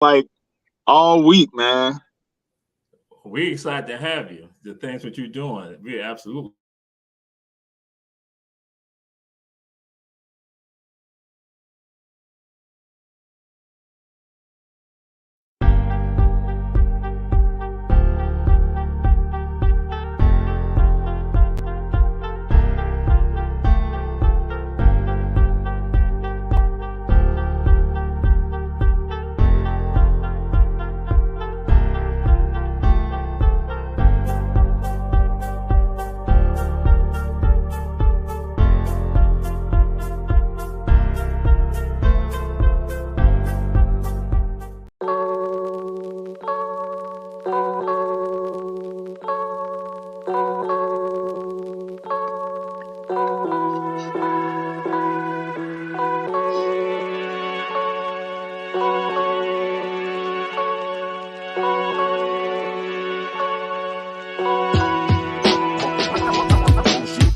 like all week, man. We're excited to have you. The things that you're doing, we're absolutely excited to have you. And so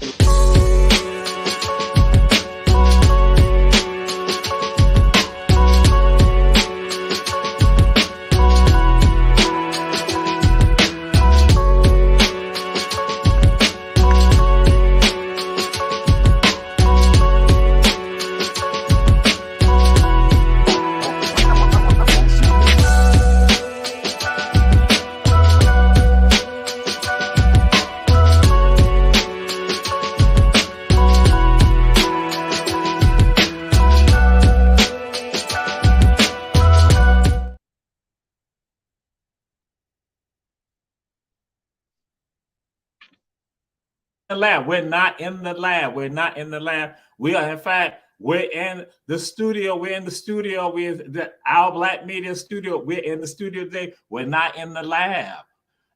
the lab. We're not in the lab. We're not in the lab. We are, in fact, we're in the studio. We're in the studio with our Black Media Studio. We're in the studio today. We're not in the lab.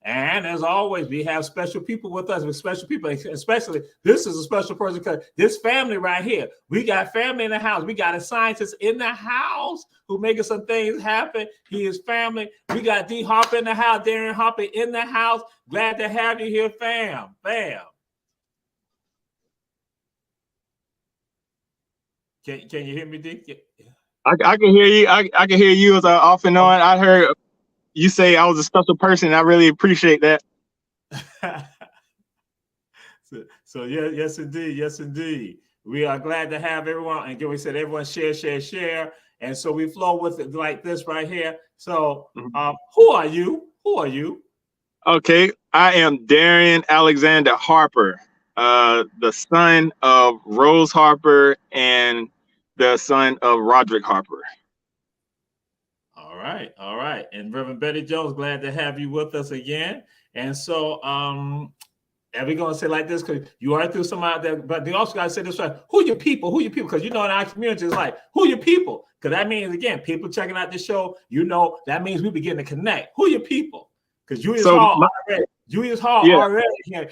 And as always, we have special people with us. With special people, especially this is a special person because this family right here. We got family in the house. We got a scientist in the house who making some things happen. He is family. We got D Harper in the house. Darien Harper in the house. Glad to have you here, fam. Can you hear me, D? I can hear you. I can hear you as off and on. I heard you say I was a special person. I really appreciate that. So yeah, yes indeed, yes indeed. We are glad to have everyone, and we said everyone share, and so we flow with it like this right here. So, who are you? Who are you? Okay, I am Darien Alexander Harper, the son of Rose Harper and the son of Roderick Harper. All right. And Reverend Betty Jones, glad to have you with us again. And so, and we're gonna say like this because you are through some out there, but they also gotta say this right. Who your people? Who your people? Because you know in our community is like, who your people? Because that means again, people checking out the show, you know, that means we begin to connect. Who your people? Because Julius Hall yeah, already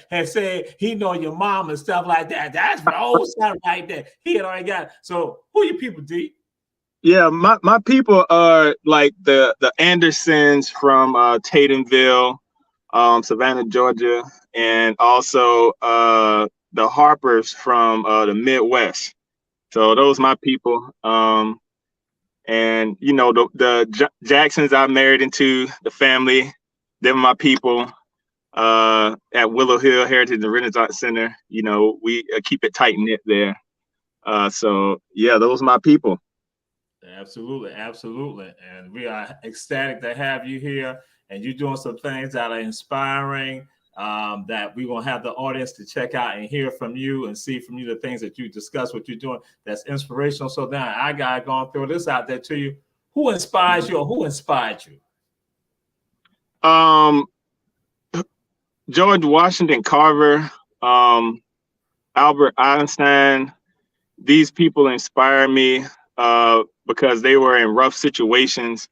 had said he know your mom and stuff like that. That's Rose right there. He had already got it. So who your people, D? yeah. My people are like the Andersons from Tatumville, Savannah, Georgia, and also the Harpers from the Midwest. So those my people. And you know the Jacksons I married into the family. They're my people. At Willow Hill Heritage and Renaissance Center, you know, we keep it tight knit there. So yeah, those are my people. Absolutely, absolutely. And we are ecstatic to have you here. And you're doing some things that are inspiring, that we're going to have the audience to check out and hear from you and see from you the things that you discuss, what you're doing that's inspirational. So now I got to go and throw this out there to you. Who inspires you or who inspired you? Um, George Washington Carver, um, Albert Einstein, these people inspire me because they were in rough situations.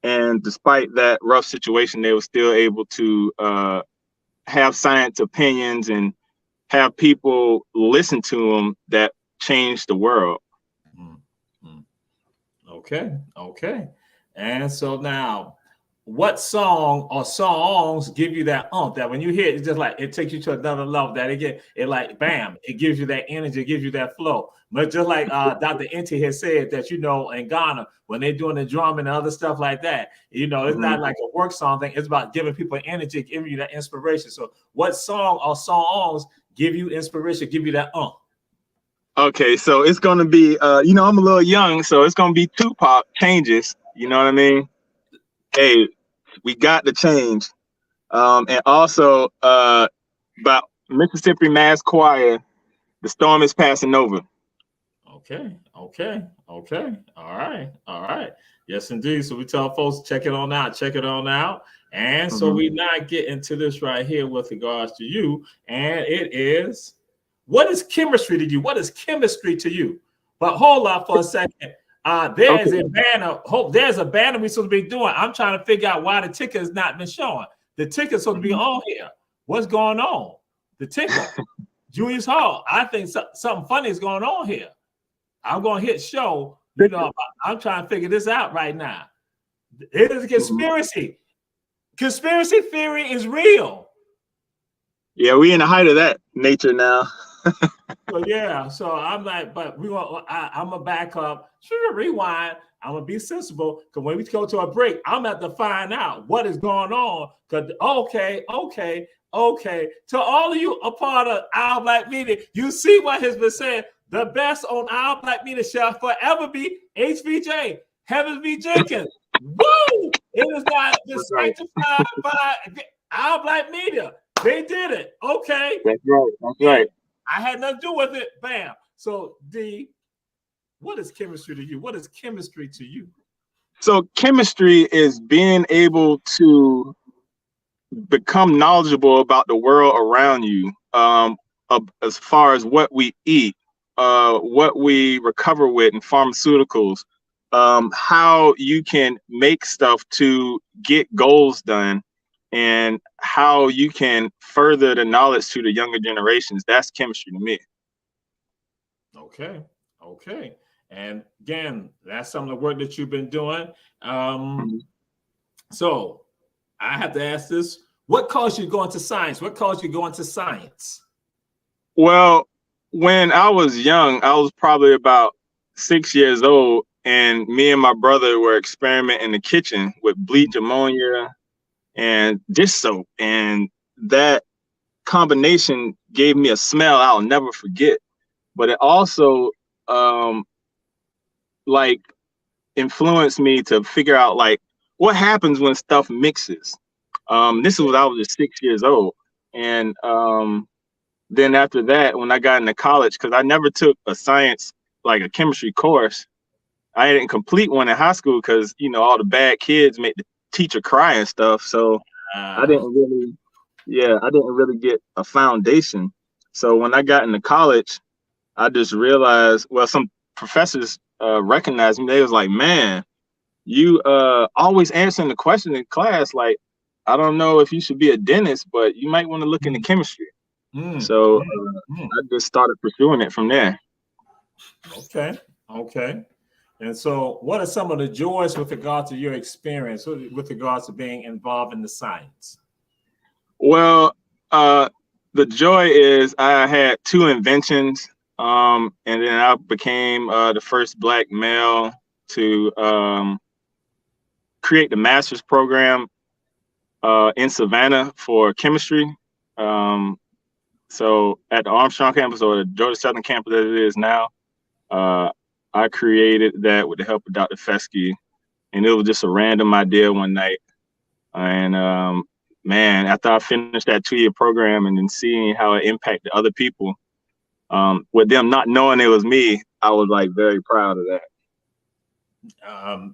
And despite that rough situation, they were still able to have science opinions and have people listen to them that changed the world. Mm-hmm. Okay. And so now, what song or songs give you that that when you hear it, it's just like it takes you to another level, that again, it like bam, it gives you that energy, it gives you that flow. But just like Dr. Inti has said that, you know, in Ghana, when they're doing the drum and other stuff like that, you know, it's not like a work song thing, it's about giving people energy, giving you that inspiration. So what song or songs give you inspiration, give you that Okay, so it's gonna be you know, I'm a little young, so it's gonna be Tupac Changes, you know what I mean? Hey, we got to change. And also about Mississippi Mass Choir, The Storm is Passing Over. Okay. All right. Yes, indeed. So we tell folks, check it on out. And so we now get into this right here with regards to you. And it is, what is chemistry to you? What is chemistry to you? But hold up for a second. There's a banner. There's a banner we're supposed to be doing. I'm trying to figure out why the ticker has not been showing. The ticker's supposed to be on here. What's going on? The ticker. Julius Hall. I think something funny is going on here. I'm going to hit show. You know, I'm trying to figure this out right now. It is a conspiracy. Conspiracy theory is real. Yeah, we in the height of that nature now. So yeah, so I'm like, but I'm gonna back up, rewind. I'm gonna be sensible, because when we go to a break, I'm gonna have to find out what is going on. Because okay. To all of you a part of Our Black Media, you see what has been said. The best on Our Black Media shall forever be HVJ, Heavens V. Jenkins. Woo! It is not just sanctified by Our Black Media. They did it. Okay. That's right. I had nothing to do with it. Bam. So, D, what is chemistry to you? What is chemistry to you? So chemistry is being able to become knowledgeable about the world around you, as far as what we eat, what we recover with in pharmaceuticals, how you can make stuff to get goals done, and how you can further the knowledge to the younger generations. That's chemistry to me. Okay. And again, that's some of the work that you've been doing. So I have to ask this. What caused you to go into science? Well, when I was young, I was probably about 6 years old, and me and my brother were experimenting in the kitchen with bleach, ammonia, and dish soap, and that combination gave me a smell I'll never forget. But it also like influenced me to figure out like what happens when stuff mixes. This is when I was just 6 years old, and then after that, when I got into college, because I never took a science, like a chemistry course, I didn't complete one in high school because, you know, all the bad kids make the teacher cry and stuff. So I didn't really get a foundation. So when I got into college, I just realized, well, some professors recognized me. They was like, man, you always answering the question in class. Like, I don't know if you should be a dentist, but you might want to look into chemistry. So I just started pursuing it from there. Okay. And so what are some of the joys with regard to your experience with regards to being involved in the science? Well, the joy is I had 2 inventions, and then I became the first Black male to create the master's program in Savannah for chemistry. So at the Armstrong campus, or the Georgia Southern campus as it is now, I created that with the help of Dr. Fesky, and it was just a random idea one night. And man, after I finished that 2-year program and then seeing how it impacted other people, with them not knowing it was me, I was like very proud of that.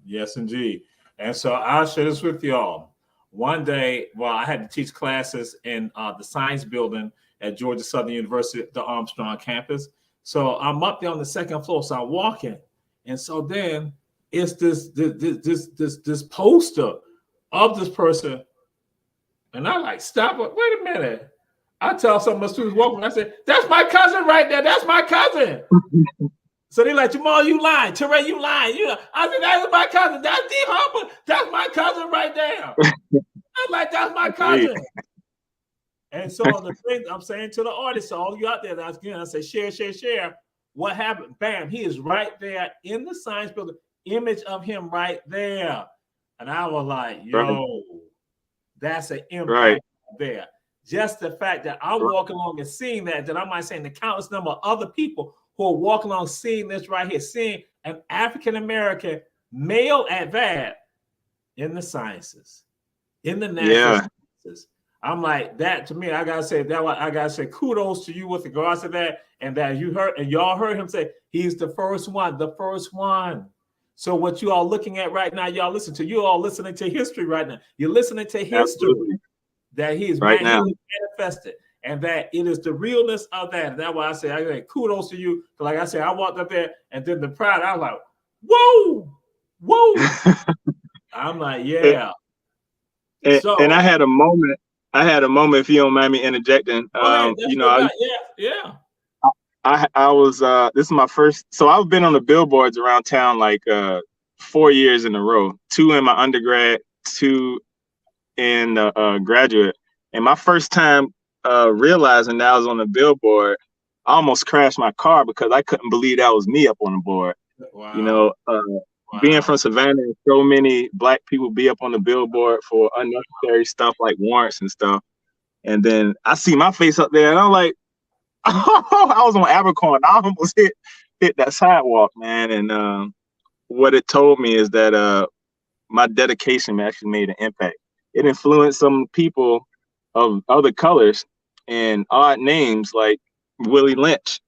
Yes, indeed. And so I'll share this with y'all. One day, I had to teach classes in the science building at Georgia Southern University, the Armstrong campus. So I'm up there on the 2nd floor. So I'm walking, and so then it's this poster of this person, and I like stop it. Wait a minute. I tell some of my students walking. I said, "That's my cousin right there. That's my cousin." So they're like, "Jamal, you lying? Terray, you lying?" I said, "That's my cousin. That's D. Harper. That's my cousin right right there. I'm like, that's my cousin. And so the thing I'm saying to the audience, so all you out there, I say, share. What happened? Bam, he is right there in the science building, image of him right there. And I was like, yo, that's an impact there. Just the fact that I'm walking along and seeing that I might say the countless number of other people who are walking along seeing this right here, seeing an African-American male at that in the sciences, in the natural sciences. I'm like, that to me, I gotta say kudos to you with regards to that, and that you heard and y'all heard him say he's the first one. So what you all looking at right now, y'all you all listening to history right now. You're listening to history. Absolutely. That he is manifested, and that it is the realness of that. That's why I say kudos to you. Like I said, I walked up there, and then the crowd, I was like, whoa. I'm like, yeah. And I had a moment. If you don't mind me interjecting. I was this is my first. So I've been on the billboards around town like 4 years in a row. 2 in my undergrad, 2 in graduate. And my first time realizing that I was on the billboard, I almost crashed my car because I couldn't believe that was me up on the board. Wow. Being from Savannah, and so many Black people be up on the billboard for unnecessary stuff like warrants and stuff. And then I see my face up there, and I'm like, oh, I was on Abercorn. I almost hit that sidewalk, man. And what it told me is that my dedication actually made an impact. It influenced some people of other colors and odd names like Willie Lynch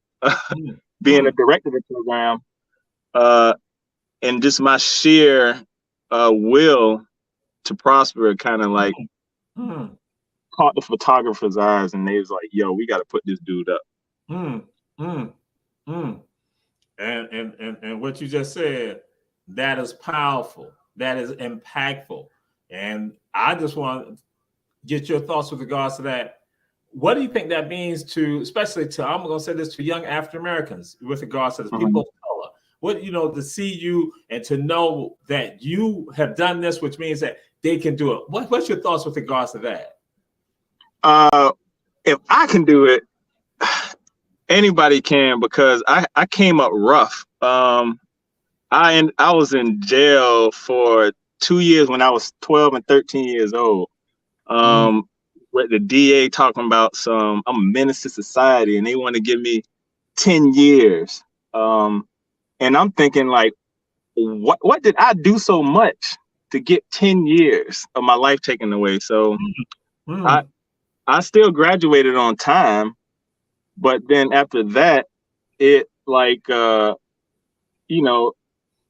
being a director of the program. And just my sheer will to prosper kind of like caught the photographer's eyes, and they was like, yo, we got to put this dude up. And what you just said, that is powerful. That is impactful. And I just want to get your thoughts with regards to that. What do you think that means to, especially to, I'm going to say this to young African Americans with regards to the people of color? What, to see you and to know that you have done this, which means that they can do it. What's your thoughts with regards to that? If I can do it, anybody can, because I came up rough. I was in jail for 2 years when I was 12 and 13 years old. With the DA talking about I'm a menace to society, and they want to give me 10 years. And I'm thinking, like, what did I do so much to get 10 years of my life taken away? So I still graduated on time, but then after that, it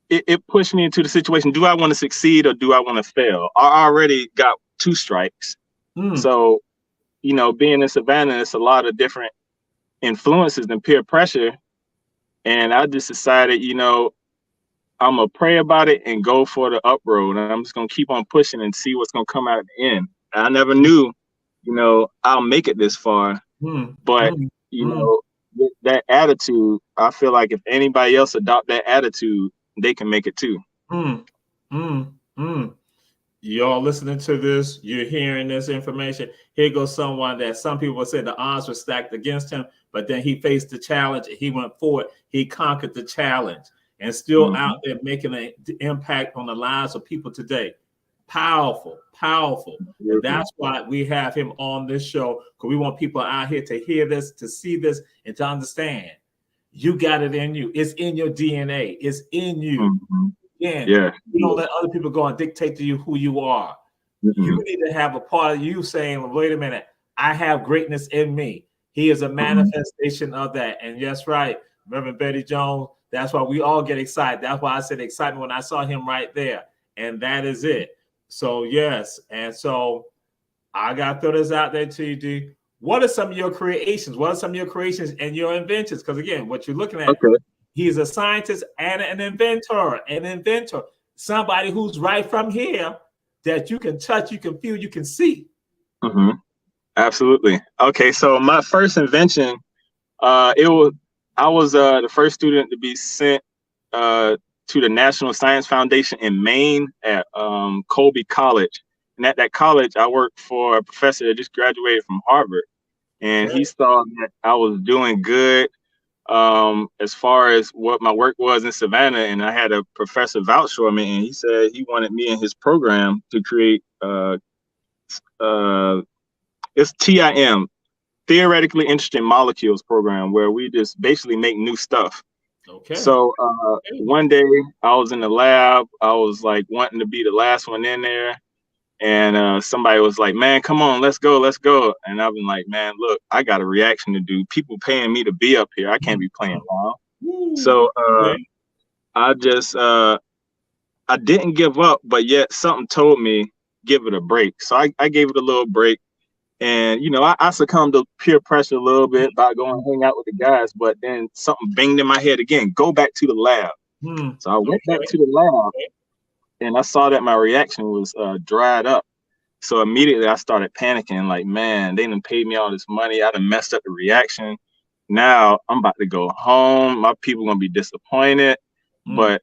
it pushed me into the situation. Do I want to succeed or do I want to fail? I already got 2 strikes. So, being in Savannah, it's a lot of different influences and peer pressure. And I just decided, I'm going to pray about it and go for the up road. And I'm just going to keep on pushing and see what's going to come out at the end. I never knew, I'll make it this far. But, with that attitude, I feel like if anybody else adopt that attitude, they can make it too. Y'all listening to this, you're hearing this information. Here goes someone that some people would say the odds were stacked against him, but then he faced the challenge and he went forward. He conquered the challenge and still out there making an impact on the lives of people today. Powerful. And that's why we have him on this show, because we want people out here to hear this, to see this, and to understand. You got it in you. It's in your DNA. It's in you. You don't let other people go and dictate to you who you are. You need to have a part of you saying, wait a minute, I have greatness in me. He is a manifestation of that. And yes, right. Reverend Betty Jones, that's why we all get excited. That's why I said excitement when I saw him right there. And that is it. So, yes. And so I got to throw this out there to you, D. What are some of your creations? What are some of your creations and your inventions? Because, again, what you're looking at, he's a scientist and an inventor, somebody who's right from here that you can touch, you can feel, you can see. Absolutely. Okay, so my first invention, I was the first student to be sent to the National Science Foundation in Maine at Colby College. And at that college, I worked for a professor that just graduated from Harvard. And he saw that I was doing good as far as what my work was in Savannah. And I had a professor vouch for me, and he said he wanted me in his program to create it's TIM, Theoretically Interesting Molecules program, where we just basically make new stuff. Okay. So one day I was in the lab, I was like wanting to be the last one in there. And somebody was like, man, come on, let's go. And I've been like, man, look, I got a reaction to do. People paying me to be up here. I can't be playing around. So I just, I didn't give up, but yet something told me, give it a break. So I gave it a little break. And, you know, I succumbed to peer pressure a little bit by going hang out with the guys. But then something banged in my head again, go back to the lab. So I went back to the lab. And I saw that my reaction was dried up. So immediately I started panicking, like, man, they done paid me all this money. I done messed up the reaction. Now I'm about to go home. My people are going to be disappointed. But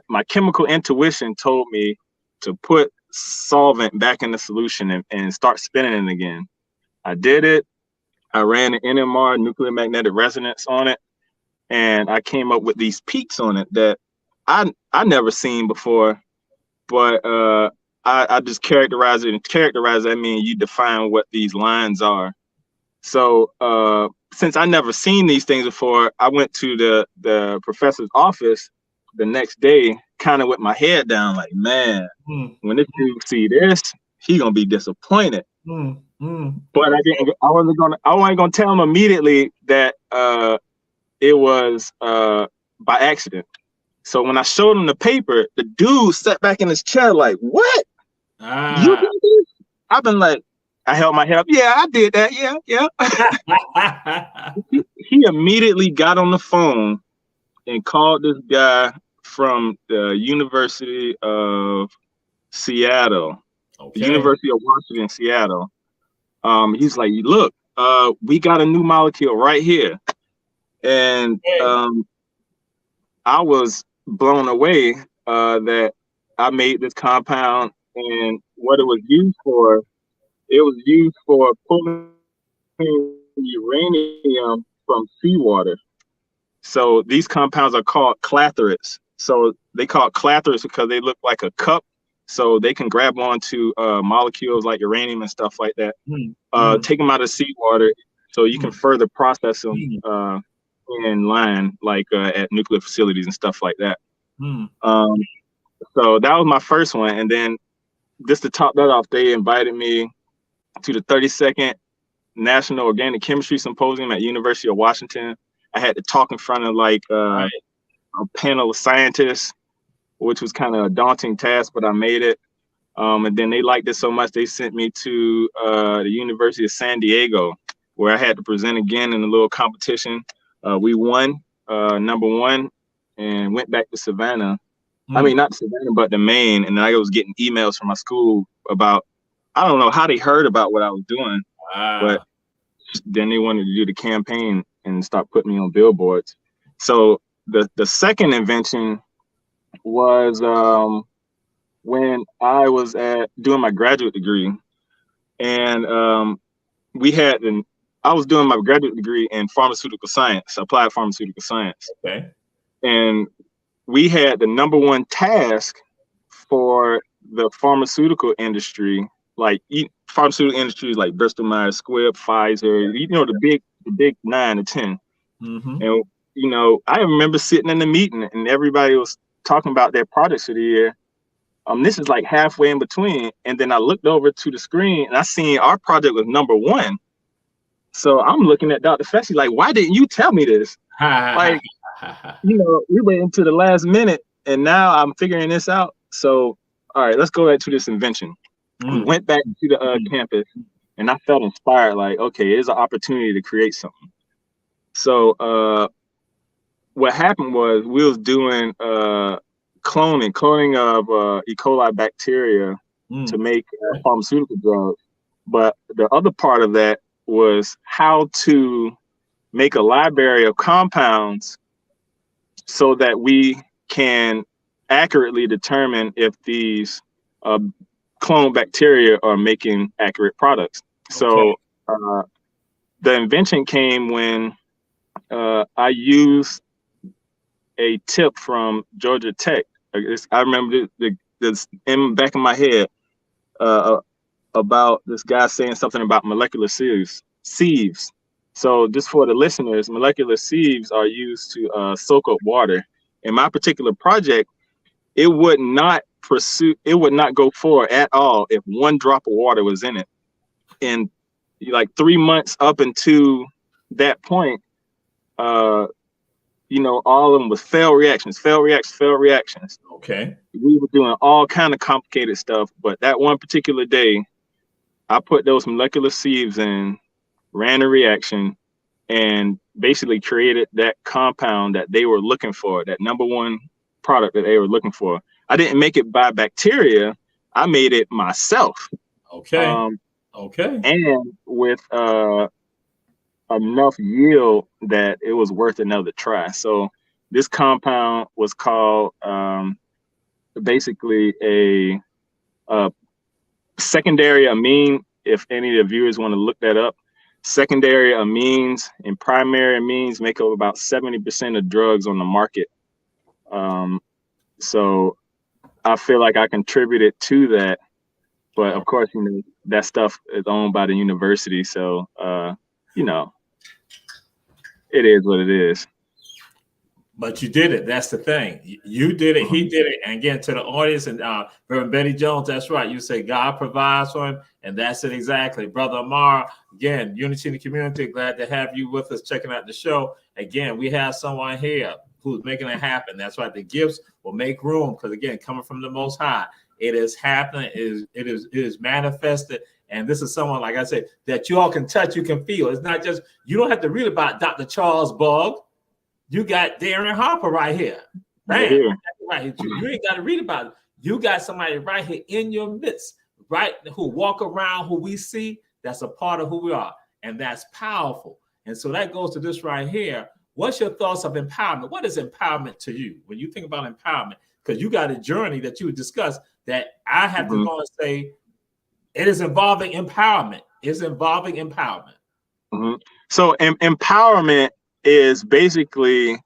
my chemical intuition told me to put solvent back in the solution and start spinning it again. I did it. I ran an NMR, nuclear magnetic resonance, on it. And I came up with these peaks on it that I never seen before. But I just characterize it. And characterize, I mean, you define what these lines are. So since I never seen these things before, I went to the professor's office the next day, kind of with my head down, like, man, when this dude see this, he gonna be disappointed. But I wasn't gonna tell him immediately that it was by accident. So when I showed him the paper, the dude sat back in his chair like, what? You did this? I've been like, I held my head up. Yeah, I did that. Yeah. He immediately got on the phone and called this guy from the University of Seattle, the University of Washington, Seattle. He's like, look, we got a new molecule right here. And I was blown away that I made this compound, and what it was used for, pulling uranium from seawater. So these compounds are called clathrates. So they call it clathrates because they look like a cup. So they can grab onto molecules like uranium and stuff like that. Take them out of seawater so you can further process them in line, like at nuclear facilities and stuff like that. So that was my first one. And then just to top that off, they invited me to the 32nd National Organic Chemistry Symposium at University of Washington. I had to talk in front of like a panel of scientists, which was kind of a daunting task, but I made it. And then they liked it so much, they sent me to the University of San Diego, where I had to present again in a little competition. We won number one and went back to Savannah. I mean, not Savannah, but to Maine. And I was getting emails from my school about, I don't know how they heard about what I was doing, but then they wanted to do the campaign and start putting me on billboards. So the second invention was when I was doing my graduate degree, and I was doing my graduate degree in pharmaceutical science, applied pharmaceutical science. Okay. And we had the number one task for the pharmaceutical industry, like pharmaceutical industries like Bristol Myers Squibb, Pfizer, you know, the big 9 to 10. And you know, I remember sitting in the meeting and everybody was talking about their projects for the year. This is like halfway in between, and then I looked over to the screen and I seen our project was number one. So I'm looking at Dr. Fessy like, why didn't you tell me this? Like, you know, we waited until the last minute, and now I'm figuring this out. So, all right, let's go back to this invention. We went back to the campus, and I felt inspired. Like, okay, there's an opportunity to create something. So, what happened was we was doing cloning of E. coli bacteria to make pharmaceutical drugs. But the other part of that was how to make a library of compounds so that we can accurately determine if these clone bacteria are making accurate products. So the invention came when I used a tip from Georgia Tech. I remember this in back of my head about this guy saying something about molecular sieves. So just for the listeners, molecular sieves are used to soak up water. In my particular project, it would not go forward at all if one drop of water was in it. And like 3 months up into that point, all of them was failed reactions. Okay. We were doing all kind of complicated stuff, but that one particular day, I put those molecular sieves in, ran a reaction, and basically created that compound that they were looking for, that number one product that they were looking for. I didn't make it by bacteria. I made it myself. Okay. And with enough yield that it was worth another try. So this compound was called basically a secondary amine. If any of the viewers want to look that up, secondary amines and primary amines make up about 70% of drugs on the market. So I feel like I contributed to that, but of course, that stuff is owned by the university. So, it is what it is. But you did it. That's the thing. You did it. He did it. And again, to the audience and Reverend Betty Jones, that's right. You say God provides for him, and that's it exactly. Brother Amar, again, Unity in the Community, glad to have you with us checking out the show. Again, we have someone here who's making it happen. That's right. The gifts will make room because, again, coming from the Most High, it is happening. It is manifested. And this is someone, like I said, that you all can touch, you can feel. It's not just, you don't have to read about Dr. Charles Bugg. You got Darien Harper right here. Bam. Right. You ain't got to read about it. You got somebody right here in your midst, right? Who walk around, who we see, that's a part of who we are. And that's powerful. And so that goes to this right here. What's your thoughts of empowerment? What is empowerment to you when you think about empowerment? Because you got a journey that you would discuss that I have to go and say, it is involving empowerment. It's involving empowerment. So empowerment is basically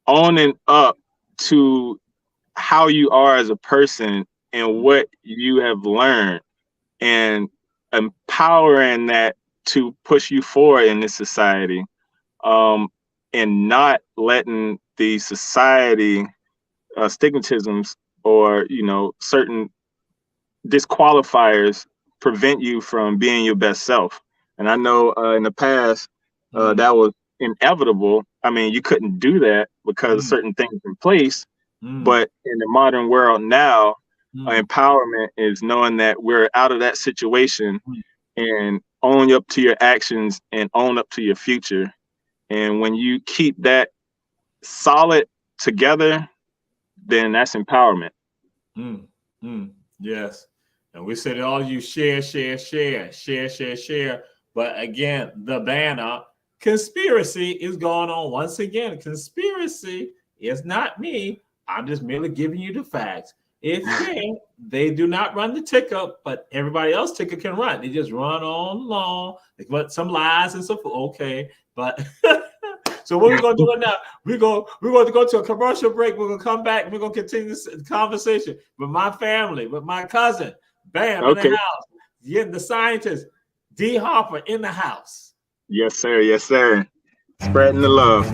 owning up to how you are as a person and what you have learned, and empowering that to push you forward in this society, and not letting the society stigmatisms or certain disqualifiers prevent you from being your best self. And I know in the past that was inevitable. I mean, you couldn't do that because of certain things in place. But in the modern world now, empowerment is knowing that we're out of that situation and own up to your actions and own up to your future. And when you keep that solid together, then that's empowerment. Yes. And we said all you share. But again, the banner conspiracy is going on once again. Conspiracy is not me. I'm just merely giving you the facts. They do not run the ticker, but everybody else ticker can run. They just run on along. They put some lies and so forth. Okay, but so what we're going to do now? We're going to go to a commercial break. We're going to come back and we're going to continue this conversation with my family, with my cousin, Bam, in the house. Yeah, the scientist, D. Harper, in the house. Yes, sir. Yes, sir. Spreading the love.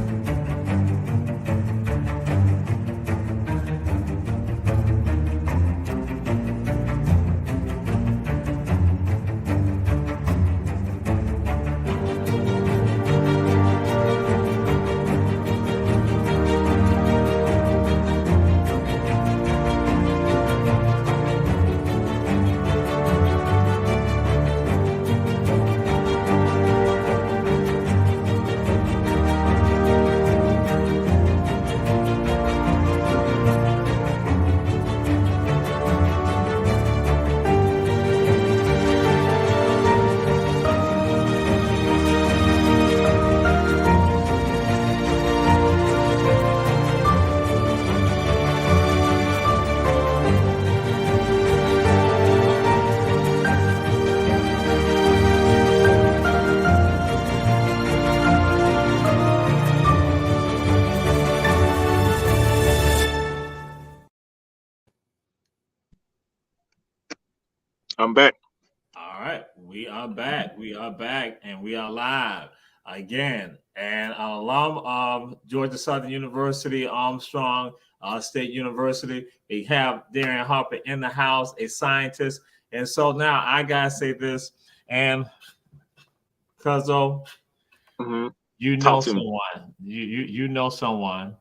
I'm back. All right, we are back. We are back, and we are live again. And an alum of Georgia Southern University, Armstrong State University. We have Darien Harper in the house, a scientist. And so now I gotta say this, and Cuzzo, you know Talk to me. someone. You know someone.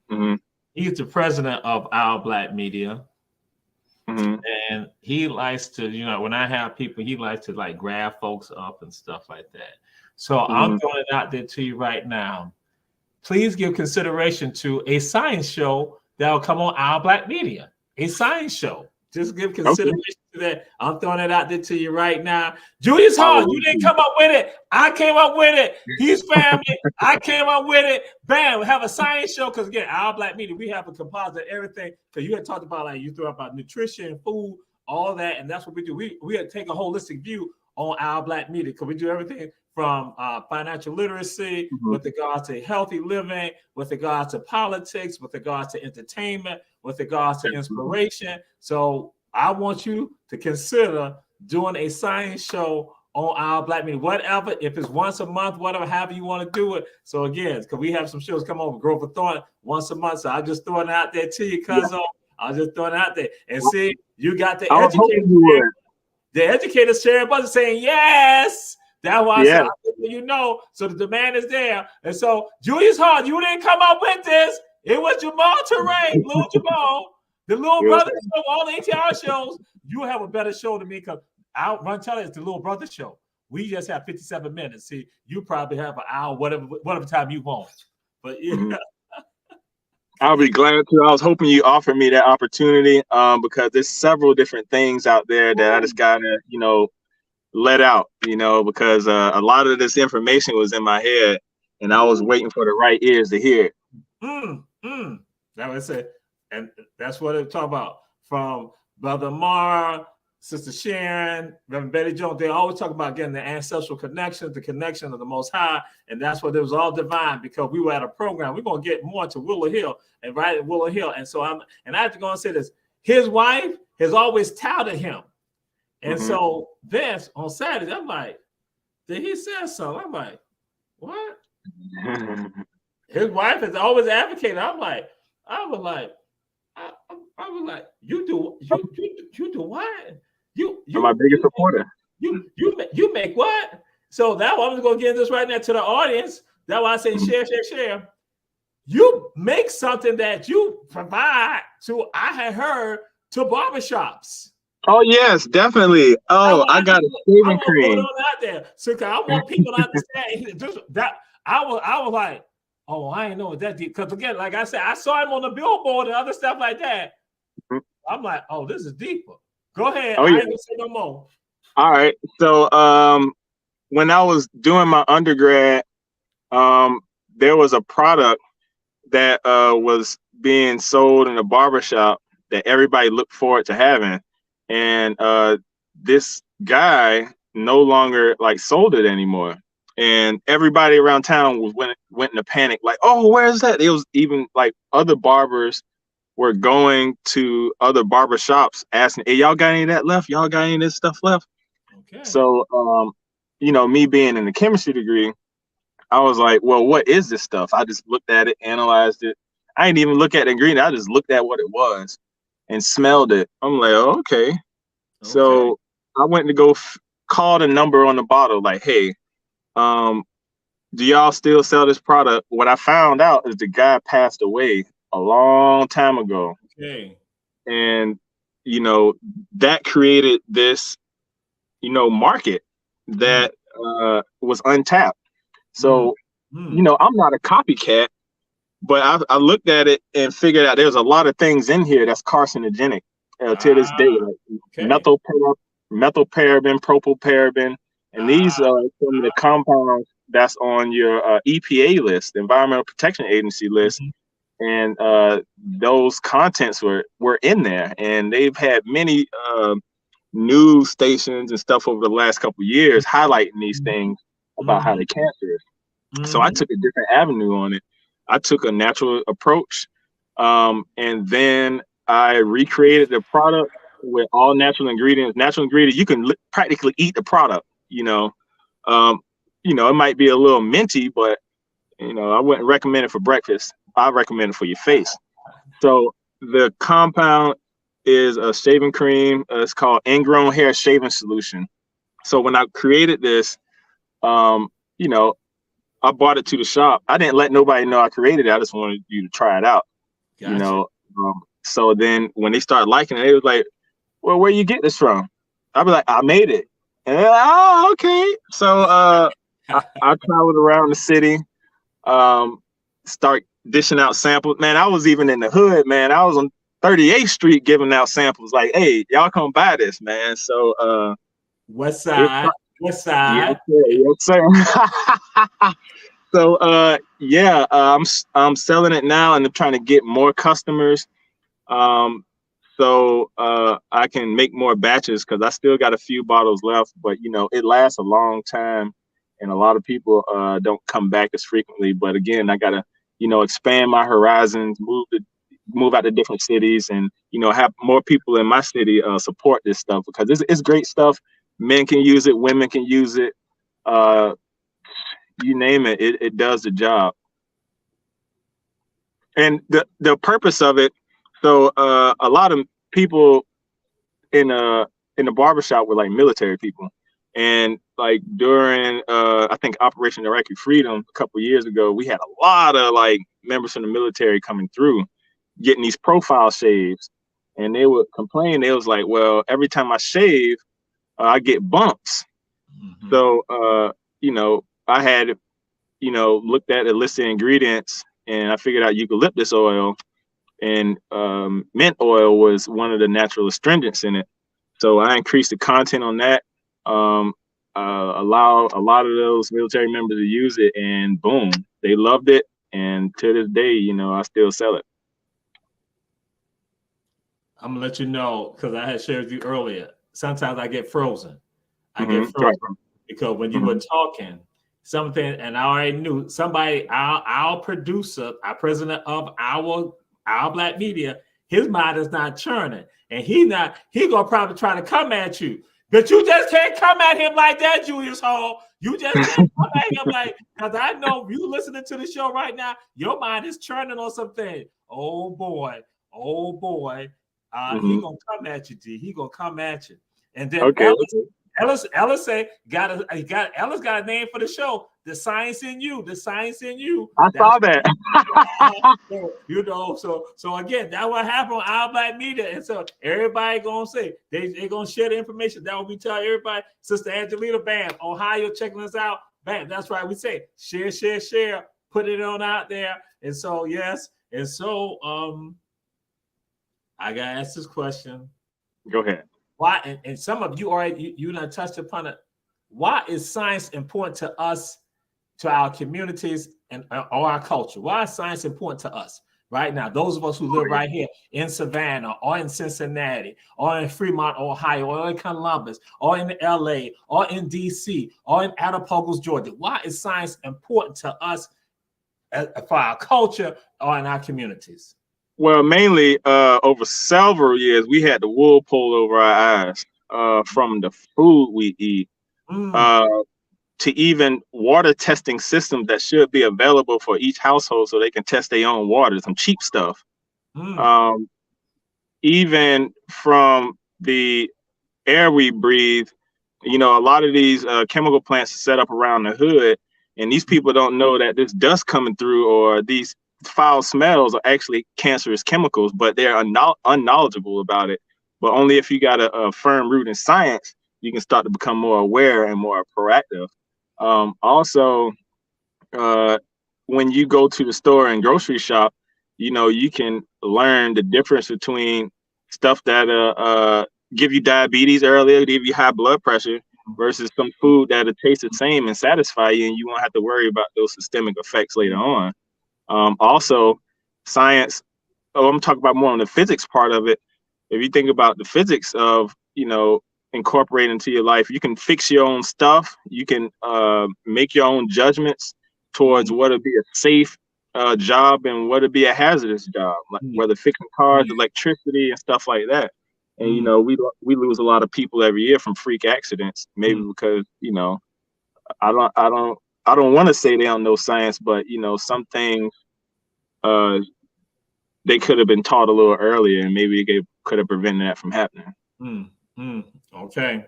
Mm-hmm. He's the president of Our Black Media. Mm-hmm. And he likes to, when I have people, he likes to like grab folks up and stuff like that. So I'm throwing it out there to you right now. Please give consideration to a science show that will come on Our Black Media. A science show. Just give consideration to that. I'm throwing it out there to you right now. Julius Hall, you didn't come up with it. I came up with it. He's family. I came up with it. Bam, we have a science show. Because again, Our Black Media, we have a composite of everything. Because you had talked about, like, you threw up about nutrition, food, all that. And that's what we do. We had to take a holistic view on Our Black Media. Because we do everything from financial literacy, with regards to healthy living, with regards to politics, with regards to entertainment, with regards to inspiration. So I want you to consider doing a science show on Our Black Media, whatever, if it's once a month, whatever, however you want to do it. So again, because we have some shows come over, Growth of Thought, once a month. So I just throwing it out there to you, cousin. I was just throwing it out there. And see, you got the educators. The educators sharing buzzer saying yes. That's why I said, you know, so the demand is there. And so, Julius Hart, you didn't come up with this. It was Jamal Terrain, little Jamal, the little brother show, all the ATR shows. You have a better show than me because I'll run tell it's the little brother show. We just have 57 minutes. See, you probably have an hour, whatever time you want. But yeah. I'll be glad to. I was hoping you offered me that opportunity because there's several different things out there that I just gotta, let out, because a lot of this information was in my head and I was waiting for the right ears to hear it. That was it. And that's what it talk about from Brother Mara, Sister Sharon, Reverend Betty Jones. They always talk about getting the ancestral connections, the connection of the Most High. And that's what it was all divine because we were at a program. We're going to get more into Willow Hill and right at Willow Hill. And so I have to go and say this. His wife has always touted him. And so this on Saturday, I'm like, did he say something? I'm like, what? His wife has always advocated. I was like, you do what? You my biggest supporter. You make what? So that I'm going to get this right now to the audience. That's why I say share. You make something that you provide to, I had heard, to barbershops. Oh yes, definitely. Oh, I got a shaving cream. Out there. So I want people to understand that I was like, oh, I ain't know what that deep. Because again, like I said, I saw him on the billboard and other stuff like that. I'm like, oh, this is deeper. Go ahead. I ain't gonna say no more. All right. So when I was doing my undergrad, there was a product that was being sold in a barbershop that everybody looked forward to having. And this guy no longer sold it anymore. And everybody around town went in a panic, like, oh, where's that? It was even other barbers were going to other barber shops asking, hey, y'all got any of that left? Y'all got any of this stuff left? Okay. So, me being in the chemistry degree, I was like, well, what is this stuff? I just looked at it, analyzed it. I didn't even look at the ingredient. I just looked at what it was and smelled it. I'm like, oh, okay. So I went to go call the number on the bottle, like, hey, do y'all still sell this product? What I found out is the guy passed away a long time ago. Okay. And, that created this, market that was untapped. So, I'm not a copycat, but I looked at it and figured out there's a lot of things in here that's carcinogenic to this day, methylparaben, propylparaben, and these are some of the compounds that's on your EPA list, the Environmental Protection Agency list. And those contents were in there, and they've had many news stations and stuff over the last couple of years highlighting these things about how they're cancerous. So I took a different avenue on it. I took a natural approach, and then I recreated the product with all natural ingredients. Natural ingredients, you can practically eat the product. Um, it might be a little minty, but I wouldn't recommend it for breakfast. I recommend it for your face. So the compound is a shaving cream. It's called ingrown hair shaving solution. So when I created this, um, you know, I bought it to the shop. I didn't let nobody know I created it. I just wanted you to try it out. You Gotcha. know. So then when they started liking it, they was like, "Well, where you get this from?" I'd be like, "I made it." And they're like, "Oh, okay." So I traveled around the city, um, start dishing out samples. Man, I was even in the hood, man. I was on 38th Street giving out samples like, "Hey, y'all come buy this, man." So West it, side, west yes, side. sir, yes, sir. So yeah, I'm selling it now and I'm trying to get more customers. Um, so I can make more batches because I still got a few bottles left, but it lasts a long time, and a lot of people don't come back as frequently. But again, I gotta expand my horizons, move out to different cities, and have more people in my city support this stuff because it's great stuff. Men can use it, women can use it. Uh, you name it, it does the job. And the purpose of it. So a lot of people in the barbershop were like military people, and like during I think Operation Iraqi Freedom a couple of years ago, we had a lot of like members from the military coming through, getting these profile shaves, and they would complain. They was like, "Well, every time I shave, I get bumps." Mm-hmm. So I had looked at the list of ingredients, and I figured out eucalyptus oil and mint oil was one of the natural astringents in it. So I increased the content on that. Um, allow a lot of those military members to use it, and boom, they loved it. And to this day, I still sell it. I'm gonna let you know because I had shared with you earlier. Sometimes I get frozen. I get Mm-hmm. Right. frozen because when you Mm-hmm. were talking something, and I already knew somebody, our producer, our president of our Black Media, his mind is not churning, and he gonna probably try to come at you. But you just can't come at him like that, Julius Hall. You just can't come at him like, because I know you listening to the show right now, your mind is churning on something. Oh boy, oh boy. He Mm-hmm. gonna come at you, D. He gonna come at you. And then Okay. Ellis say Ellis got a name for the show. The Science in You. The Science in You. I That's saw that. so again, that's what happened on our Black Media. And so everybody gonna say they gonna share the information. That will be tell everybody. Sister Angelina Bam, Ohio, checking us out. Bam, that's right. We say share, put it on out there. And so yes, and so I gotta ask this question. Go ahead. Why? And some of you already you done touched upon it. Why is science important to us, to our communities, and or our culture? Why is science important to us right now? Those of us who live right here in Savannah, or in Cincinnati, or in Fremont, Ohio, or in Columbus, or in LA, or in DC, or in Attapulgos, Georgia. Why is science important to us for our culture or in our communities? Well, mainly over several years, we had the wool pulled over our eyes from the food we eat. To even water testing systems that should be available for each household so they can test their own water, some cheap stuff. Even from the air we breathe, a lot of these chemical plants are set up around the hood, and these people don't know that this dust coming through or these foul smells are actually cancerous chemicals, but they're unknowledgeable about it. But only if you got a firm root in science, you can start to become more aware and more proactive. Also, when you go to the store and grocery shop, you can learn the difference between stuff that give you diabetes earlier, give you high blood pressure, versus some food that'll taste the same and satisfy you, and you won't have to worry about those systemic effects later on. Also, science. Oh, I'm talking about more on the physics part of it. If you think about the physics of incorporating into your life, you can fix your own stuff. You can make your own judgments towards what would be a safe job and what would be a hazardous job, like whether fixing cars, electricity, and stuff like that. And we lose a lot of people every year from freak accidents. Maybe because I don't want to say they don't know science, but some things they could have been taught a little earlier, and maybe they could have prevented that from happening. Okay.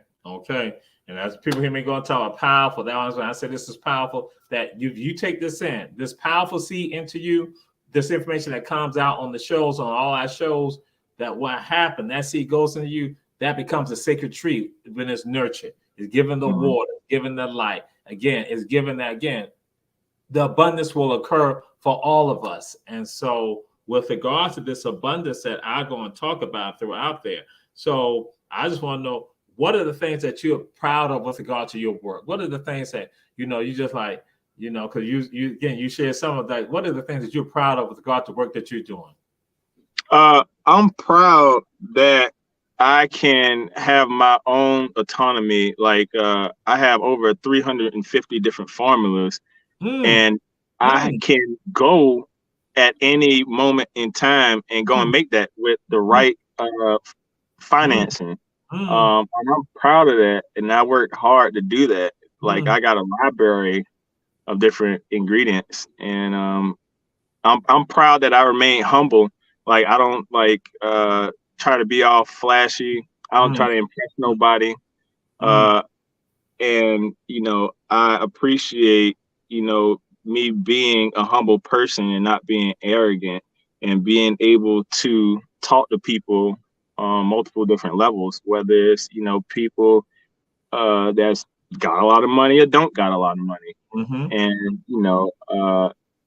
And as people hear me going talk about powerful, that was when I said this is powerful. That you take this in, this powerful seed into you, this information that comes out on the shows, on all our shows, that what happened, that seed goes into you, that becomes a sacred tree when it's nurtured. It's given the water, given the light. Again, it's given that again. The abundance will occur for all of us. And so with regards to this abundance that I'm going to talk about throughout there. So I just want to know, what are the things that you're proud of with regard to your work? What are the things that, you just like, because you share some of that. What are the things that you're proud of with regard to work that you're doing? I'm proud that I can have my own autonomy. Like I have over 350 different formulas, and I can go at any moment in time and go and make that with the right financing. And I'm proud of that, and I worked hard to do that. Like I got a library of different ingredients, and I'm proud that I remain humble. Like I don't try to be all flashy. I don't try to impress nobody. And I appreciate me being a humble person and not being arrogant, and being able to talk to people on multiple different levels, whether it's people that's got a lot of money or don't got a lot of money. And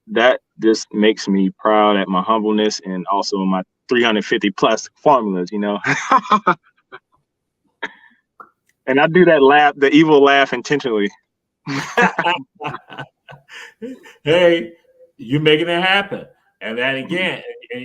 that just makes me proud at my humbleness, and also my 350 plus formulas, and I do that laugh, the evil laugh, intentionally. Hey, you making it happen. And then again,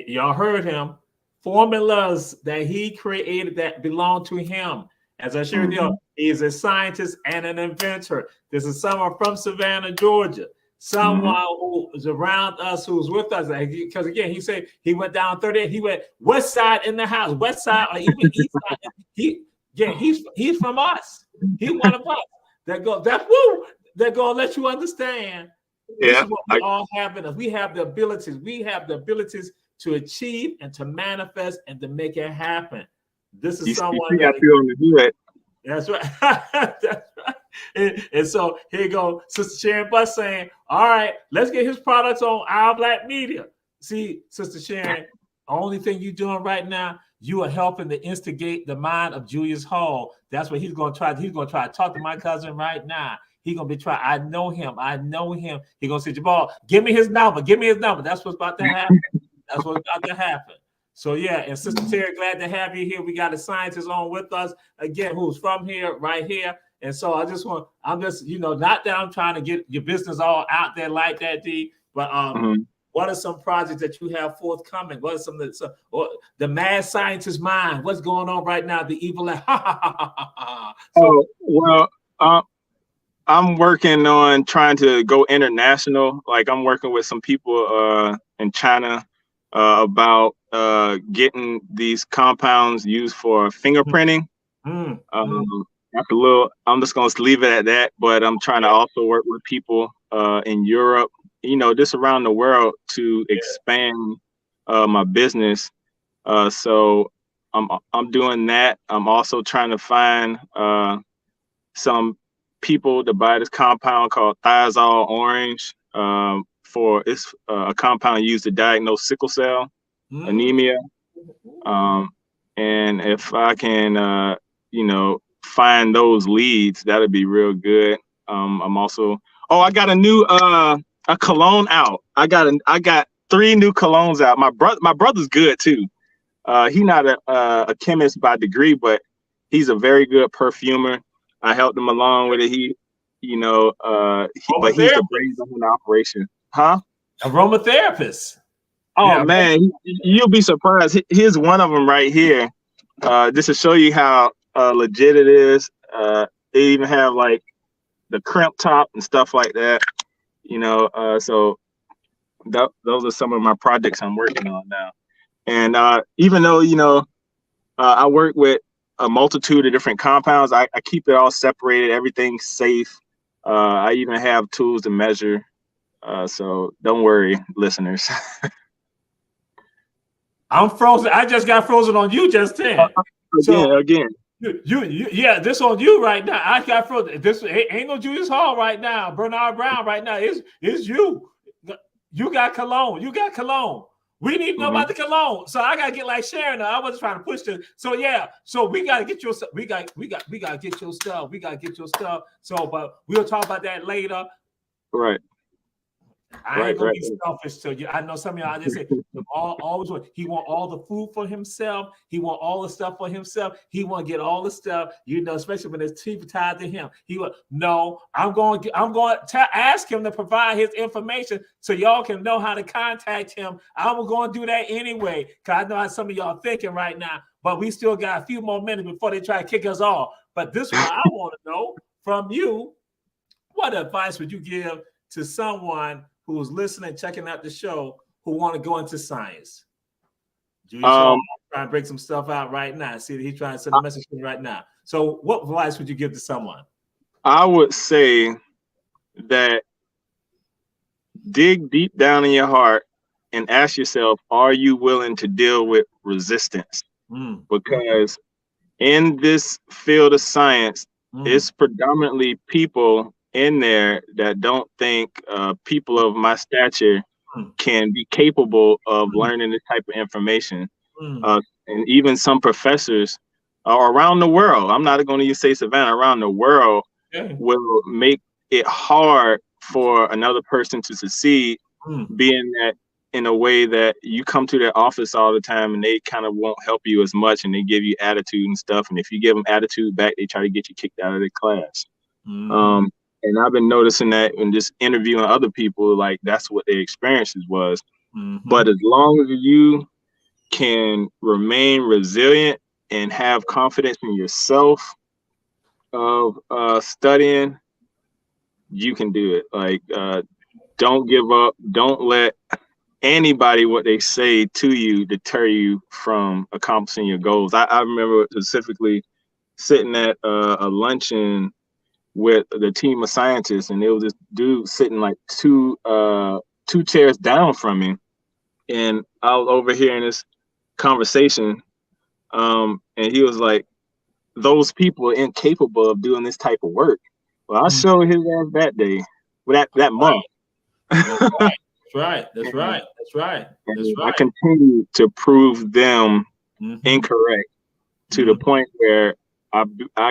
y'all heard him, formulas that he created that belong to him. As I shared with you, he is a scientist and an inventor. This is someone from Savannah, Georgia. Someone who is around us, who's with us. Because again, he said he went down 38. He went west side in the house, west side, or even east side. He's from us. He's one of us. They're gonna let you understand. This is what we all have in us. We have the abilities. We have the abilities to achieve and to manifest and to make it happen. This is someone that to do it. That's right. That's right. And so here you go, Sister Sharon Buss saying, all right, let's get his products on Our Black Media. See, Sister Sharon, only thing you're doing right now, you are helping to instigate the mind of Julius Hall. That's what he's going to try. He's going to try to talk to my cousin right now. He's going to be trying. I know him. He's going to say, Jamal, give me his number. That's what's about to happen. So yeah, and Sister Terry, glad to have you here. We got a scientist on with us again, who's from here, right here. And so I'm just not that I'm trying to get your business all out there like that, D, but what are some projects that you have forthcoming? What are some of the mad scientist mind? What's going on right now? The evil. I'm working on trying to go international. Like I'm working with some people in China about getting these compounds used for fingerprinting. That's I'm just gonna leave it at that. But I'm trying to also work with people in Europe, just around the world to expand my business. So I'm doing that. I'm also trying to find some people to buy this compound called thiazole orange. For it's a compound used to diagnose sickle cell anemia. And if I can, find those leads, that'd be real good. I'm also, I got a new a cologne out. I got 3 new colognes out. My brother's good too. He's not a chemist by degree, but he's a very good perfumer. I helped him along with it. But he's the brains of the operation. Huh? Aromatherapist. Oh yeah, man, you'll be surprised. Here's one of them right here. Just to show you how legit it is. They even have like the crimp top and stuff like that. So those are some of my projects I'm working on now. And even though I work with a multitude of different compounds. I keep it all separated. Everything's safe. I even have tools to measure. So don't worry, listeners. I'm frozen. I just got frozen on you just then. So again. Yeah, this on you right now. I got frozen. This ain't no Julius Hall right now. Bernard Brown right now. It's you. You got cologne. You got cologne. We need to know about the cologne. So I gotta get like Sharon. I wasn't trying to push this. So yeah. So we gotta get your stuff. We gotta get your stuff. We gotta get your stuff. So, but we'll talk about that later. Right. I ain't gonna be selfish to you. I know some of y'all just say always want. He want all the food for himself. He want all the stuff for himself. He want to get all the stuff, especially when there's people tied to him. He want no. I'm going to ask him to provide his information so y'all can know how to contact him. I'm going to do that anyway because I know how some of y'all thinking right now. But we still got a few more minutes before they try to kick us off. But this one I want to know from you: what advice would you give to someone who's listening, checking out the show, who want to go into science? Trying to break some stuff out right now. See, he's trying to send a message to me right now. So what advice would you give to someone? I would say that dig deep down in your heart and ask yourself, are you willing to deal with resistance? Because in this field of science, it's predominantly people in there that don't think people of my stature can be capable of learning this type of information. And even some professors around the world, I'm not going to say Savannah, around the world will make it hard for another person to succeed, being that in a way that you come to their office all the time and they kind of won't help you as much and they give you attitude and stuff. And if you give them attitude back, they try to get you kicked out of their class. And I've been noticing that in just interviewing other people, like that's what their experiences was. But as long as you can remain resilient and have confidence in yourself of studying, you can do it. Like, don't give up. Don't let anybody, what they say to you, deter you from accomplishing your goals. I remember specifically sitting at a luncheon with the team of scientists, and there was this dude sitting like two chairs down from me, and I was overhearing this conversation, and he was like, those people are incapable of doing this type of work. Well, I showed his ass that day, that month. That's right. I continue to prove them incorrect to the point where I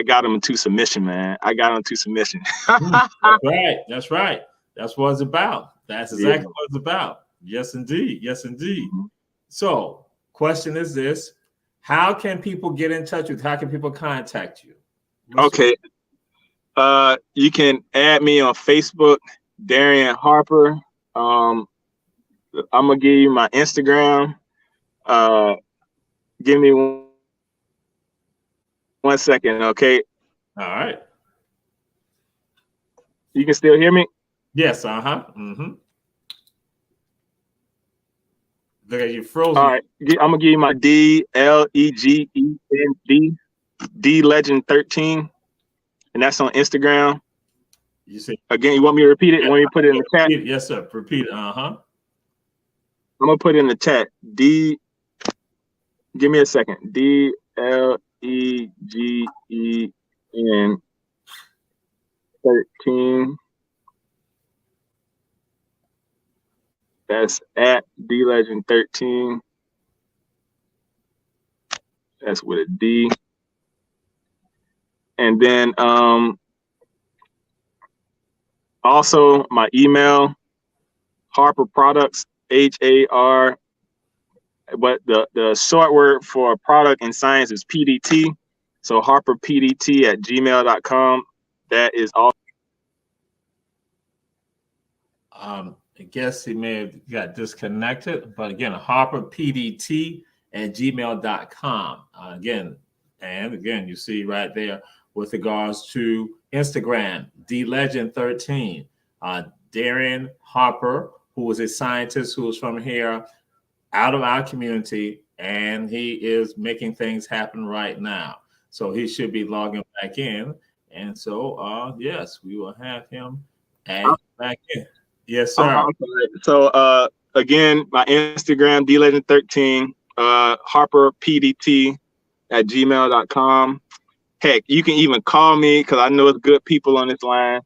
got them into submission, man. I got them to submission. That's right. That's what it's about. That's exactly what it's about. Yes, indeed. So, question is this: how can people get in touch with you? How can people contact you? Okay. You can add me on Facebook, Darien Harper. I'm gonna give you my Instagram. Give me 1 second, okay? All right. You can still hear me? Yes. Look at you frozen. All right. I'm gonna give you my DLEGEND, D Legend 13, and that's on Instagram. You see again? You want me to repeat it? You want me to put it in the chat? Yes, sir. Repeat it. I'm gonna put it in the chat. Give me a second. DLEGEN 13. That's at DLegend 13. That's with a D. And then also my email, Harper Products, HAR. But the short word for product in science is PDT. So harperpdt@gmail.com. That is all. I guess he may have got disconnected, but again, harperpdt@gmail.com. Again, you see right there with regards to Instagram, DLegend13, Darien Harper, who was a scientist who was from here, out of our community, and he is making things happen right now. So he should be logging back in. And so, yes, we will have him add back in. Yes, sir. Okay. So again, my Instagram, dlegend13, Harper PDT at gmail.com. Heck, you can even call me because I know it's good people on this line.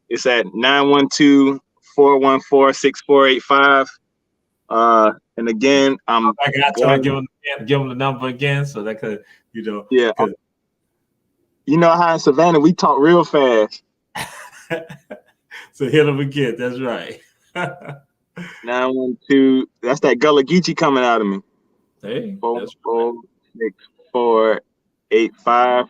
It's at 912-414-6485. And again, I'm I got glad. to give him the number again so that could, Yeah, because you know how in Savannah we talk real fast. so hit him again. That's right. 912. That's that Gullah Geechee coming out of me. Hey, that's 46485.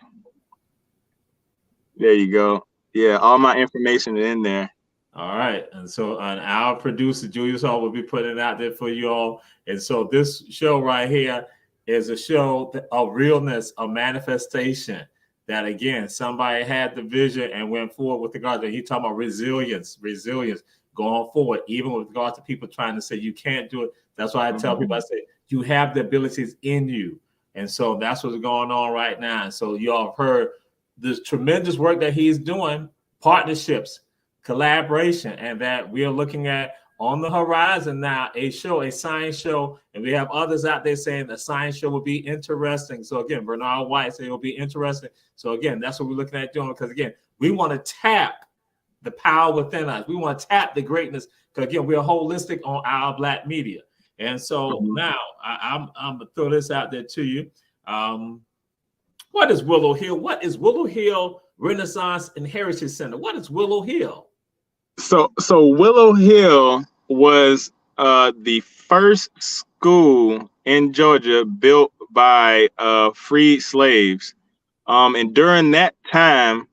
There you go. Yeah, all my information is in there. all right. And so our producer, Julius Hall, will be putting it out there for you all. And so this show right here is a show of realness, of manifestation. That again, somebody had the vision and went forward with regard to, he talking about resilience going forward, even with regard to people trying to say you can't do it. That's why I tell people, I say, you have the abilities in you. And so that's what's going on right now. And so you all have heard this tremendous work that he's doing, partnerships, collaboration, and that we are looking at on the horizon now, a science show, and we have others out there saying the science show will be interesting. So again, Bernard White said it will be interesting. So again, that's what we're looking at doing, because again, we want to tap the power within us. We want to tap the greatness, because again, we're holistic on our Black media. And so now I'm gonna throw this out there to you. What is Willow Hill? What is Willow Hill Renaissance and Heritage Center? What is Willow Hill? So Willow Hill was the first school in Georgia built by freed slaves. And during that time,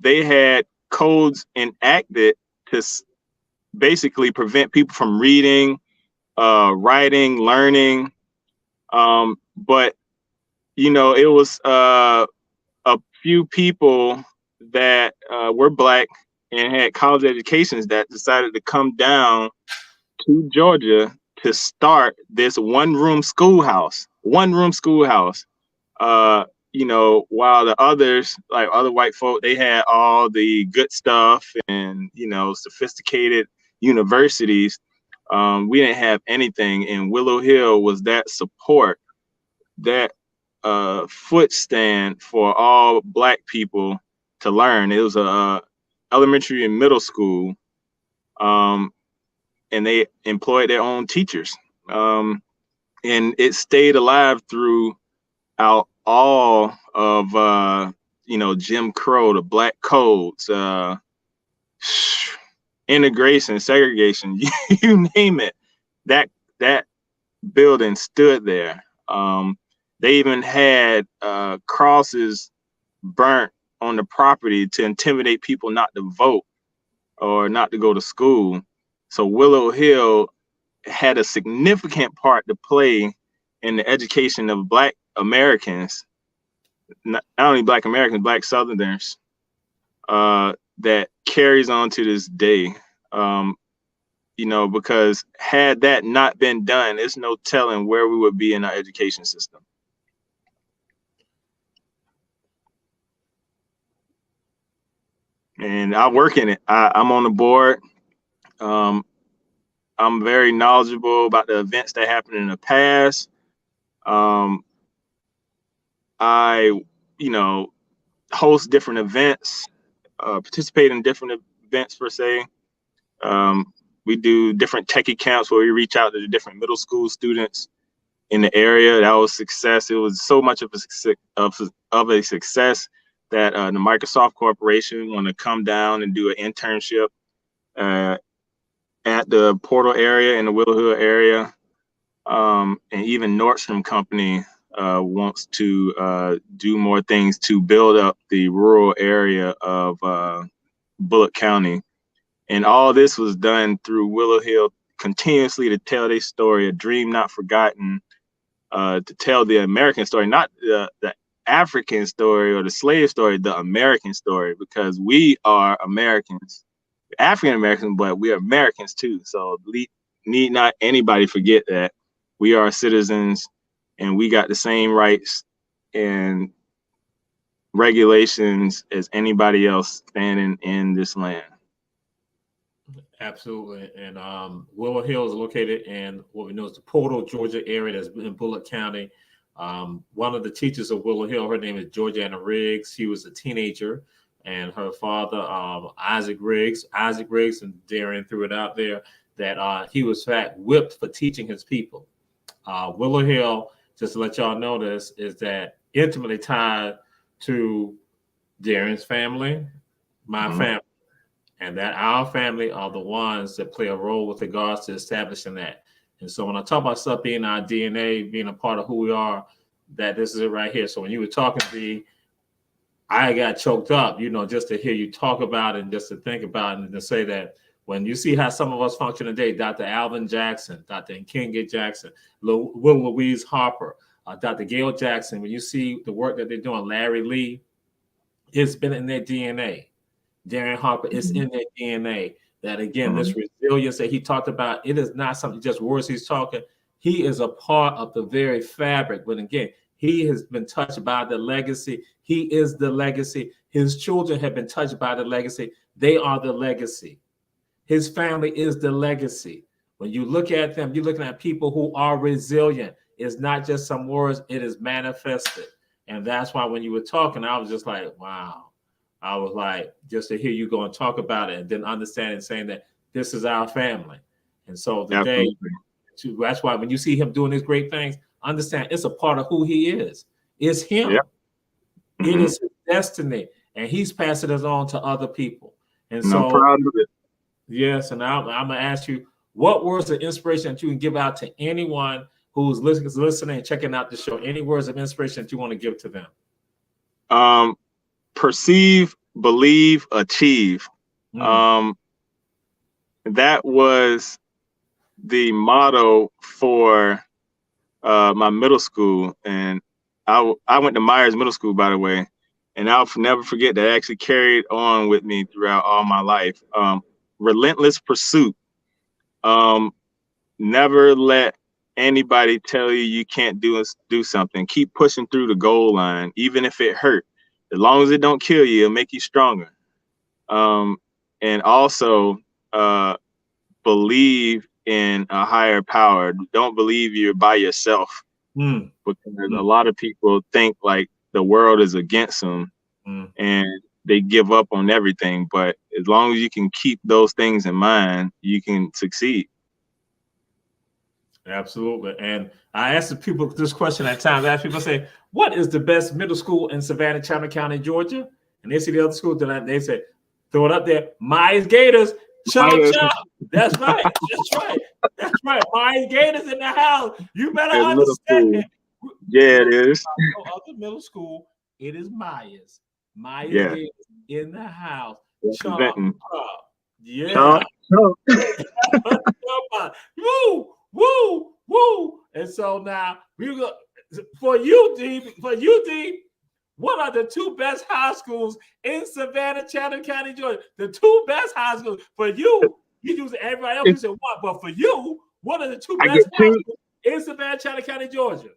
they had codes enacted to basically prevent people from reading, writing, learning. But, you know, it was a few people that were Black and had college educations that decided to come down to Georgia to start this one-room schoolhouse. You know, while the others, like other white folk, they had all the good stuff and, you know, sophisticated universities. We didn't have anything, and Willow Hill was that support, that foot stand for all Black people to learn. It was a elementary and middle school, and they employed their own teachers, and it stayed alive throughout all of you know, Jim Crow, the Black codes, integration, segregation, you name it. That building stood there. They even had crosses burnt on the property to intimidate people not to vote or not to go to school. So Willow Hill had a significant part to play in the education of Black Americans, not only Black Americans, Black Southerners, that carries on to this day. You know, because had that not been done, there's no telling where we would be in our education system. And I work in it. I'm on the board. I'm very knowledgeable about the events that happened in the past. I, you know, host different events, participate in different events per se. We do different techie camps where we reach out to the different middle school students in the area. That was success. It was so much of a success that the Microsoft Corporation want to come down and do an internship at the Portal area in the Willow Hill area. And even Nordstrom Company wants to do more things to build up the rural area of Bullock County. And all this was done through Willow Hill continuously to tell their story, a dream not forgotten, to tell the American story, not the African story or the slave story, the American story, because we are Americans, African Americans, but we are Americans too. So need not anybody forget that we are citizens and we got the same rights and regulations as anybody else standing in this land. Absolutely. And Willow Hill is located in what we know is the Portal, Georgia area. That's in Bullock County. One of the teachers of Willow Hill, her name is Georgiana Riggs. She was a teenager, and her father, Isaac Riggs, and Darien threw it out there that he was in fact whipped for teaching his people. Willow Hill, just to let y'all know this, is that intimately tied to Darien's family, my family. And that our family are the ones that play a role with regards to establishing that. And so when I talk about stuff being our DNA, being a part of who we are, that this is it right here. So when you were talking to me, I got choked up, just to hear you talk about it and just to think about it and to say that when you see how some of us function today, Dr. Alvin Jackson, Dr. Nkenga Jackson, Will Louise Harper, Dr. Gail Jackson, when you see the work that they're doing, Larry Lee, it's been in their DNA. Darien Harper is in their DNA. That again, this resilience that he talked about, it is not something just words he's talking. He is a part of the very fabric. But again, he has been touched by the legacy. He is the legacy. His children have been touched by the legacy. They are the legacy. His family is the legacy. When you look at them, you're looking at people who are resilient. It's not just some words, it is manifested. And that's why when you were talking, I was just like, wow. I was like, just to hear you go and talk about it and then understand and saying that this is our family. And so today, that's why when you see him doing these great things, understand it's a part of who he is. It's him. Yep. It is his destiny. And he's passing it on to other people. And so, I'm proud of it. Yes. And I'm going to ask you, what words of inspiration that you can give out to anyone who's listening and checking out the show? Any words of inspiration that you want to give to them? Perceive, believe, achieve. That was the motto for my middle school. And I went to Myers Middle School, by the way, and I'll never forget that actually carried on with me throughout all my life. Relentless pursuit. Never let anybody tell you can't do something. Keep pushing through the goal line, even if it hurt. As long as it don't kill you, it'll make you stronger. And also believe in a higher power. Don't believe you're by yourself, because a lot of people think like the world is against them and they give up on everything. But as long as you can keep those things in mind, you can succeed. Absolutely. And I ask the people this question at times. I ask people, say, what is the best middle school in Savannah, Chandler County, Georgia? And they see the other school, they say, throw it up there. Myers Gators. Chop. That's right. That's right. That's right. Myers Gators in the house. You better understand. Yeah, it is. Other middle school, it is Myers. Myers Gators in the house. Chop. Yeah. Woo, woo. And so now we go for you, D. What are the two best high schools in Savannah, Chandler County, Georgia? The two best high schools for you. You use everybody else. You said what? But for you, what are the two best high schools in Savannah, Chandler County, Georgia?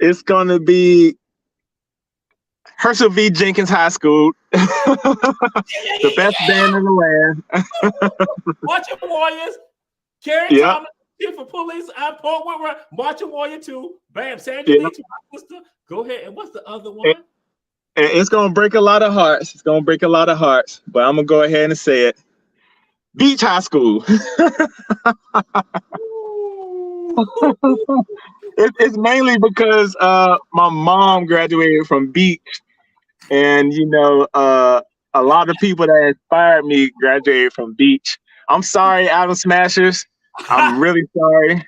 It's gonna be Herschel V. Jenkins High School, the best band in the land. Marching Warriors, Kerry Thomas. Here for police, I'm Port Whitworth, Marching Warrior 2, bam, Sandra Lee to my sister. Go ahead. And what's the other one? And it's gonna break a lot of hearts. But I'm gonna go ahead and say it. Beach High School. It's mainly because my mom graduated from Beach, and a lot of people that inspired me graduated from Beach. I'm sorry, Adam Smashers. I'm really sorry.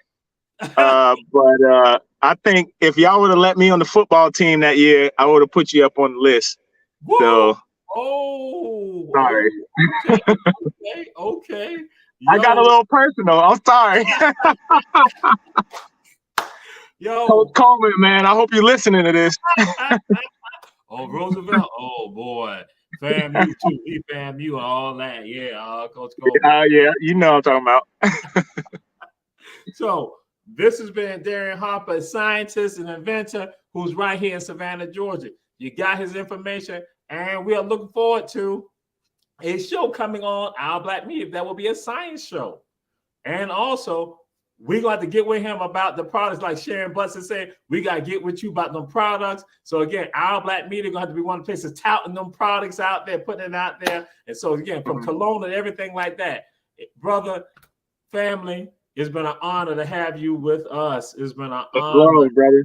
But I think if y'all would have let me on the football team that year, I would have put you up on the list. Whoa. So, sorry. Okay. I got a little personal. I'm sorry. Yo, Coach Coleman, man, I hope you're listening to this. Oh, Roosevelt. Oh boy. FAMU too. He FAMU and all that. Yeah, Coach Coleman. Yeah, you know what I'm talking about. So This has been Darien Harper, a scientist and inventor who's right here in Savannah, Georgia. You got his information, and we are looking forward to a show coming on Our Black Media. That will be a science show. And also, we're going to have to get with him about the products, like Sharon Butson said. We got to get with you about them products. So again, Our Black Media going to have to be one of the places touting them products out there, putting it out there. And so again, from cologne and everything like that, brother, family, it's been an honor to have you with us. It's been an honor, brother.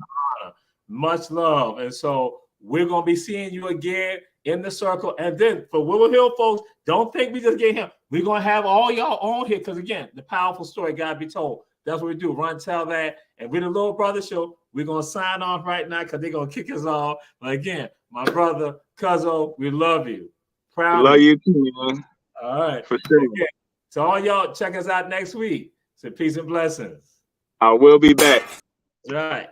Much love. And so we're going to be seeing you again in the circle. And then for Willow Hill folks, don't think we just get him. We're going to have all y'all on here because, again, the powerful story got to be told. That's what we do. Run, tell that. And with the Little Brother Show, we're going to sign off right now because they're going to kick us off. But again, my brother, Cuzzo, we love you. Proud love you too, man. All right. For sure. Again, so all y'all, check us out next week. So peace and blessings. I will be back. All right.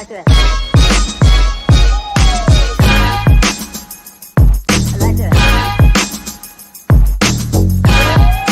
like that.